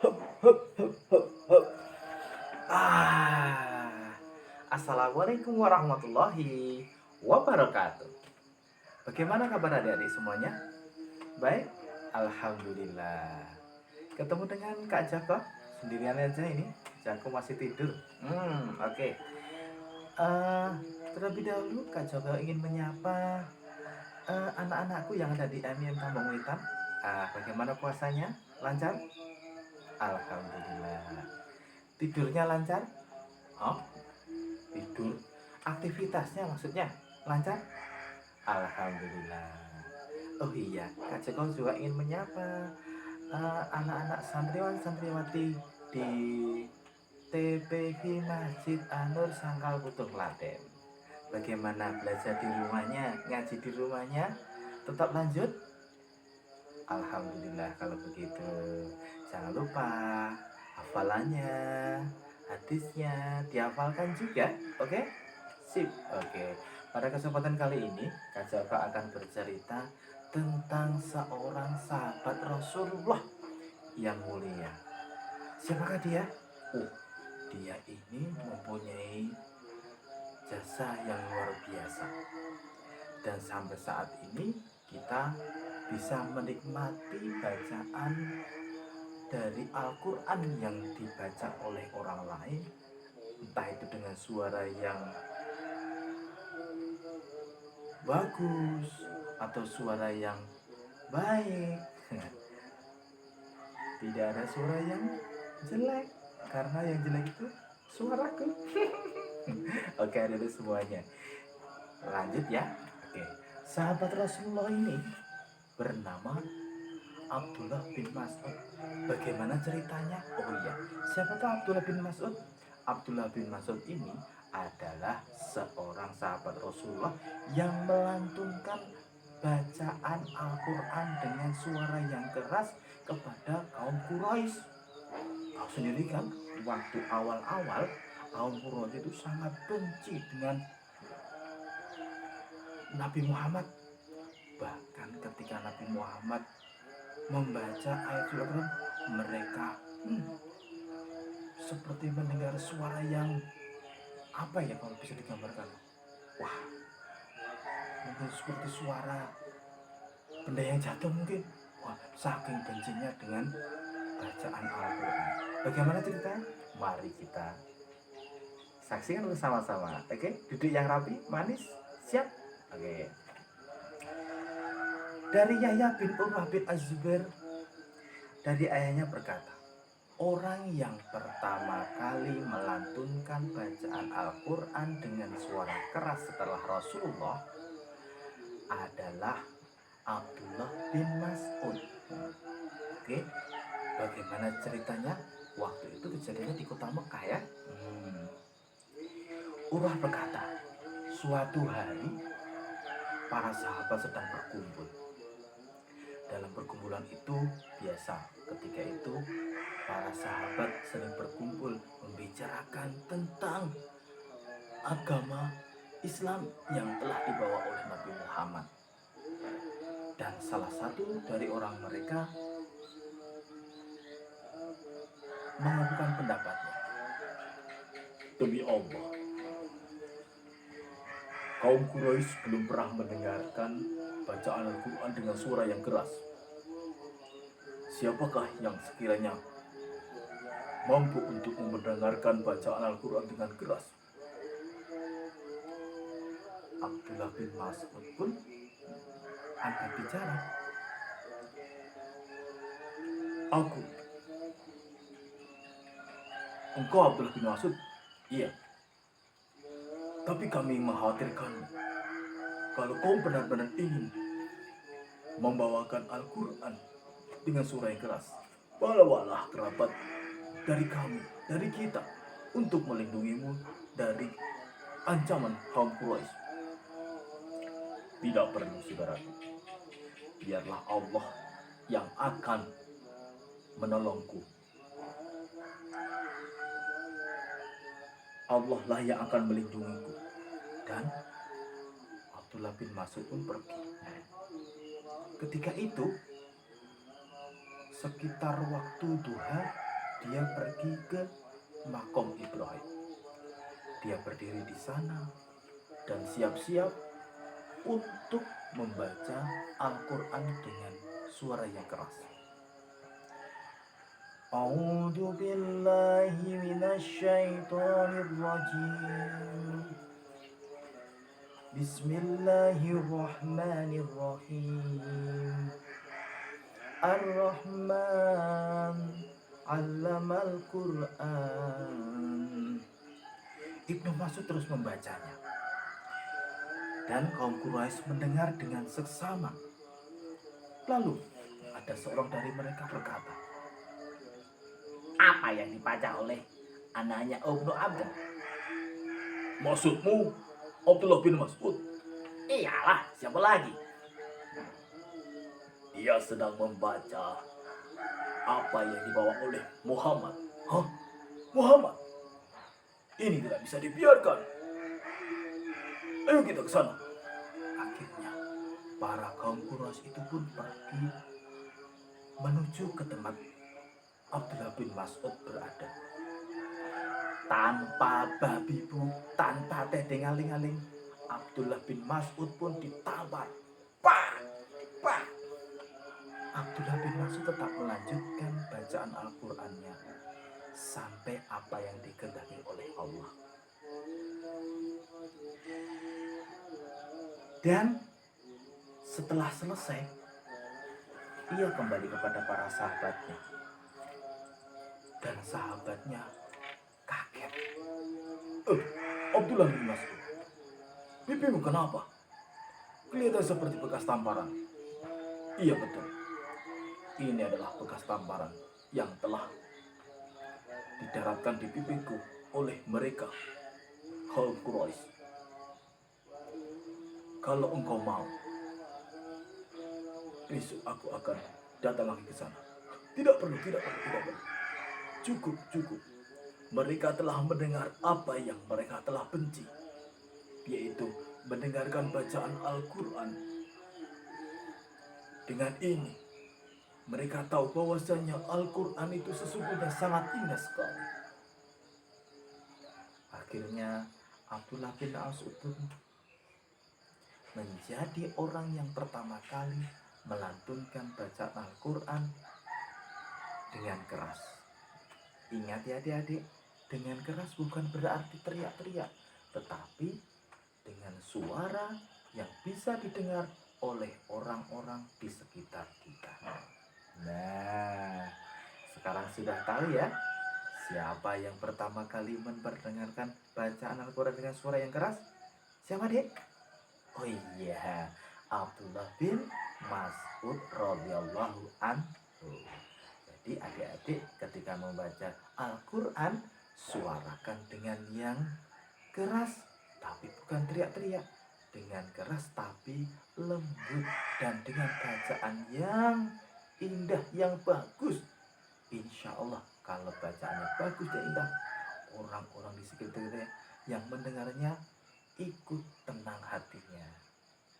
Hup, hup, hup, hup, hup. Ah, Assalamualaikum warahmatullahi wabarakatuh. Bagaimana kabar adik-adik semuanya? Baik? Alhamdulillah. Ketemu dengan Kak Joko? Sendirian aja ini. Joko masih tidur. Oke. Eh, Terlebih dahulu Kak Joko ingin menyapa anak-anakku yang ada di MIM Kampung Witan. Bagaimana puasanya? Lancar? Alhamdulillah. Tidurnya lancar? Oh, tidur. Aktivitasnya maksudnya lancar? Alhamdulillah. Oh iya, Kak Jeko juga ingin menyapa anak-anak santriwan santriwati di TPV Masjid Anur Sangkal Butuh Klaten. Bagaimana belajar di rumahnya, ngaji di rumahnya? Tetap lanjut? Alhamdulillah kalau begitu. Jangan lupa hafalannya, hadisnya dihafalkan juga, oke? Sip, oke. Pada kesempatan kali ini, Kak Jaka akan bercerita tentang seorang sahabat Rasulullah yang mulia. Siapakah dia? Dia ini mempunyai jasa yang luar biasa. Dan sampai saat ini kita bisa menikmati bacaan dari Al-Quran yang dibaca oleh orang lain, entah itu dengan suara yang bagus atau suara yang baik. Tidak ada suara yang jelek, karena yang jelek itu suaraku. Oke, ada semuanya. Lanjut ya. Oke, sahabat Rasulullah ini bernama Abdullah bin Mas'ud. Bagaimana ceritanya? Oh iya, siapa tahu Abdullah bin Mas'ud? Abdullah bin Mas'ud ini adalah seorang sahabat Rasulullah yang melantunkan bacaan Al-Quran dengan suara yang keras kepada kaum Quraisy. Kau sendiri kan, waktu awal-awal kaum Quraisy itu sangat benci dengan Nabi Muhammad. Bahkan ketika Nabi Muhammad membaca ayat Al-Quran, mereka seperti mendengar suara yang apa ya kalau bisa digambarkan? Wah, mungkin seperti suara benda yang jatuh mungkin. Wah, saking bencinya dengan bacaan Al-Quran. Bagaimana ceritanya? Mari kita saksikan bersama-sama. Oke, duduk yang rapi, manis, siap? Oke. Dari Yahya bin Urwah bin Az-Zubair, dari ayahnya berkata, orang yang pertama kali melantunkan bacaan Al-Quran dengan suara keras setelah Rasulullah adalah Abdullah bin Mas'ud. Oke, bagaimana ceritanya? Waktu itu kejadiannya di kota Mekah ya. Urwah berkata, suatu hari para sahabat sedang berkumpul. Dalam perkumpulan itu biasa, ketika itu para sahabat sering berkumpul membicarakan tentang agama Islam yang telah dibawa oleh Nabi Muhammad. Dan salah satu dari orang mereka mengajukan pendapatnya. Demi Allah, kaum Quraisy belum pernah mendengarkan bacaan Al-Quran dengan suara yang keras. Siapakah yang sekiranya mampu untuk mendengarkan bacaan Al-Quran dengan keras? Abdullah bin Mas'ud pun angkat bicara. Aku. Engkau Abdullah bin Mas'ud? Iya. Tapi kami mengkhawatirkan kalau kau benar-benar ingin membawakan Al-Quran dengan suara yang keras, bawalah kerabat dari kami, dari kita, untuk melindungimu dari ancaman kaum Quraisy. Tidak perlu, saudaraku. Biarlah Allah yang akan menolongku. Allah lah yang akan melindungiku. Dan Abdullah bin Mas'ud pun pergi. Ketika itu sekitar waktu duha, dia pergi ke makom Ibrahim. Dia berdiri di sana dan siap-siap untuk membaca Al-Quran dengan suara yang keras. A'udzu billahi minasyaitonir rajim. Bismillahirrahmanirrahim. Ar-Rahman 'allamal Qur'an. Ibnu Mas'ud terus membacanya. Dan kaum Quraisy mendengar dengan seksama. Lalu ada seorang dari mereka berkata, "Apa yang dibaca oleh anaknya Ibnu Abdul?" "Maksudmu Abdullah bin Mas'ud?" "Iyalah, siapa lagi?" "Dia sedang membaca apa yang dibawa oleh Muhammad." "Hah? Muhammad? Ini tidak bisa dibiarkan. Ayo kita ke sana." Akhirnya para kaum Quraisy itu pun pergi menuju ke tempat Abdullah bin Mas'ud berada. Tanpa babi bu, tanpa teteh ngaling-ngaling, Abdullah bin Mas'ud pun ditampar. Pak, pak. Abdullah bin Mas'ud tetap melanjutkan bacaan Al-Qur'annya sampai apa yang dikehendaki oleh Allah. Dan setelah selesai, ia kembali kepada para sahabatnya. Dan sahabatnya kaget. Abdullah bin Mas'ud, pipimu kenapa? Kelihatan seperti bekas tamparan." "Iya betul. Ini adalah bekas tamparan yang telah didaratkan di pipiku oleh mereka, kaum Quraisy. Kalau engkau mau, besok aku akan datang lagi ke sana." Tidak perlu. Cukup. Mereka telah mendengar apa yang mereka telah benci, yaitu mendengarkan bacaan Al-Quran. Dengan ini, mereka tahu bahwasanya Al-Quran itu sesungguhnya sangat indah sekali. Akhirnya, Abdullah bin Mas'ud pun menjadi orang yang pertama kali melantunkan bacaan Al-Quran dengan keras. Ingat ya adik-adik, dengan keras bukan berarti teriak-teriak, tetapi dengan suara yang bisa didengar oleh orang-orang di sekitar kita. Nah, sekarang sudah tahu ya, siapa yang pertama kali memperdengarkan bacaan Al-Quran dengan suara yang keras? Siapa, Dek? Oh iya, Abdullah bin Mas'ud radhiyallahu anhu. Jadi adik-adik ketika membaca Al-Quran, suarakan dengan yang keras, tapi bukan teriak-teriak. Dengan keras tapi lembut, dan dengan bacaan yang indah, yang bagus. Insya Allah kalau bacaannya bagus dan indah, orang-orang di sekitarnya yang mendengarnya ikut tenang hatinya.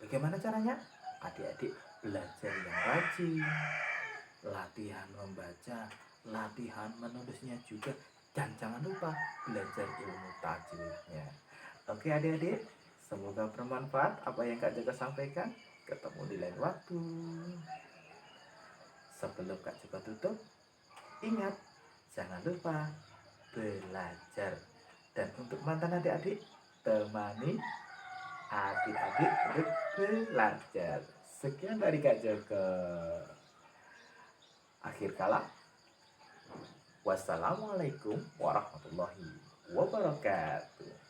Bagaimana caranya? Adik-adik belajar yang rajin, latihan membaca, latihan menulisnya juga, dan jangan lupa belajar ilmu tajwidnya. Oke adik-adik, semoga bermanfaat apa yang Kak Joko sampaikan. Ketemu di lain waktu. Sebelum Kak Joko tutup, ingat, jangan lupa belajar. Dan untuk mantan adik-adik, temani adik-adik untuk belajar. Sekian dari Kak Joko. Akhir kala, wassalamualaikum warahmatullahi wabarakatuh.